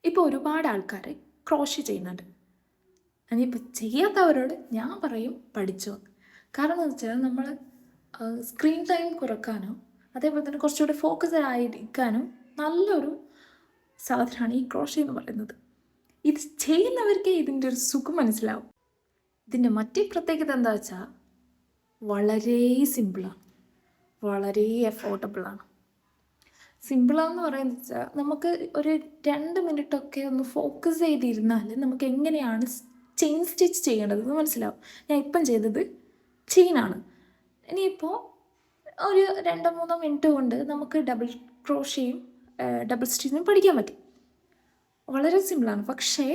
ഇപ്പോൾ ഒരുപാട് ആൾക്കാർ ക്രോഷ്യ ചെയ്യുന്നുണ്ട്. ഇനിയിപ്പോൾ ചെയ്യാത്തവരോട് ഞാൻ പറയും പഠിച്ചോ. കാരണം എന്ന് വെച്ചാൽ നമ്മൾ സ്ക്രീൻ ടൈം കുറക്കാനോ അതേപോലെ തന്നെ കുറച്ചുകൂടി ഫോക്കസ്ഡ് ആയിരിക്കാനും നല്ലൊരു സാധനമാണ് ഈ ക്രോഷ്യ എന്ന് പറയുന്നത്. ഇത് ചെയ്യുന്നവർക്കേ ഇതിൻ്റെ ഒരു സുഖം മനസ്സിലാവും. ഇതിൻ്റെ മറ്റേ പ്രത്യേകത എന്താ വെച്ചാൽ വളരെ സിമ്പിളാണ്, വളരെ അഫോർഡബിളാണ്. സിമ്പിളാന്ന് പറയുന്നത് വെച്ചാൽ നമുക്ക് ഒരു 2 മിനിറ്റൊക്കെ ഒന്ന് ഫോക്കസ് ചെയ്തിരുന്നാൽ നമുക്ക് എങ്ങനെയാണ് ചെയിൻ സ്റ്റിച്ച് ചെയ്യേണ്ടതെന്ന് മനസ്സിലാവും. ഞാൻ ഇപ്പം ചെയ്തത് ചെയിനാണ്. ഇനിയിപ്പോൾ ഒരു 2-3 മിനിറ്റ് കൊണ്ട് നമുക്ക് ഡബിൾ ക്രോഷ്യയും ഡബിൾ സ്റ്റിച്ചും പഠിക്കാൻ പറ്റും. വളരെ സിമ്പിളാണ്, പക്ഷേ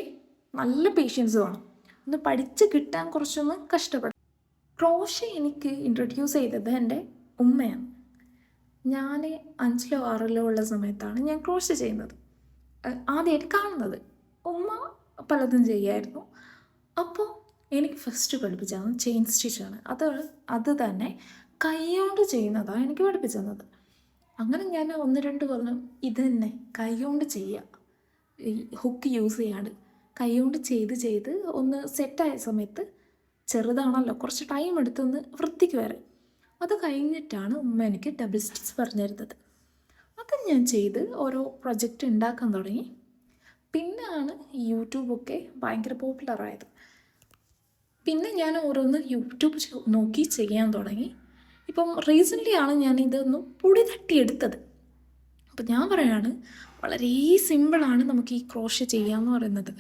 നല്ല പേഷ്യൻസ് വേണം. ഒന്ന് പഠിച്ച് കിട്ടാൻ കുറച്ചൊന്ന് കഷ്ടപ്പെടാം. ക്രോഷ്യ എനിക്ക് ഇൻട്രൊഡ്യൂസ് ചെയ്തത് എൻ്റെ ഉമ്മയാണ്. ഞാൻ 5-ലോ 6-ലോ ഉള്ള സമയത്താണ് ഞാൻ ക്രോഷ്യ ചെയ്യുന്നത്, ആദ്യമായിട്ട് കാണുന്നത്. ഉമ്മ പലതും ചെയ്യായിരുന്നു. അപ്പോൾ എനിക്ക് ഫസ്റ്റ് പഠിപ്പിച്ചത് ചെയിൻ സ്റ്റിച്ചാണ്. അത് തന്നെ കൈകൊണ്ട് ചെയ്യുന്നതാണ് എനിക്ക് പഠിപ്പിച്ചു തന്നത്. അങ്ങനെ ഞാൻ 1-2 കൊല്ലം ഇത് തന്നെ കൈകൊണ്ട് ചെയ്യുക, ഈ ഹുക്ക് യൂസ് ചെയ്യാണ്ട് കൈകൊണ്ട് ചെയ്ത് ഒന്ന് സെറ്റായ സമയത്ത്, ചെറുതാണല്ലോ കുറച്ച് ടൈം എടുത്തൊന്ന് വൃത്തിക്ക് വരാൻ, അത് കഴിഞ്ഞിട്ടാണ് ഉമ്മ എനിക്ക് ഡബിൾ സ്റ്റിച്ച് പറഞ്ഞു തരുന്നത്. അത് ഞാൻ ചെയ്ത് ഓരോ പ്രൊജക്റ്റ് ഉണ്ടാക്കാൻ തുടങ്ങി. പിന്നെയാണ് യൂട്യൂബൊക്കെ ഭയങ്കര പോപ്പുലറായത്. പിന്നെ ഞാൻ ഓരോന്ന് യൂട്യൂബ് നോക്കി ചെയ്യാൻ തുടങ്ങി. ഇപ്പം റീസെൻ്റ്ലി ആണ് ഞാൻ ഇതൊന്ന് പൊടി തട്ടിയെടുത്തത്. അപ്പം ഞാൻ പറയുകയാണ്, വളരെ സിമ്പിളാണ് നമുക്ക് ഈ ക്രോഷ്യ ചെയ്യാമെന്ന് പറയുന്നത്.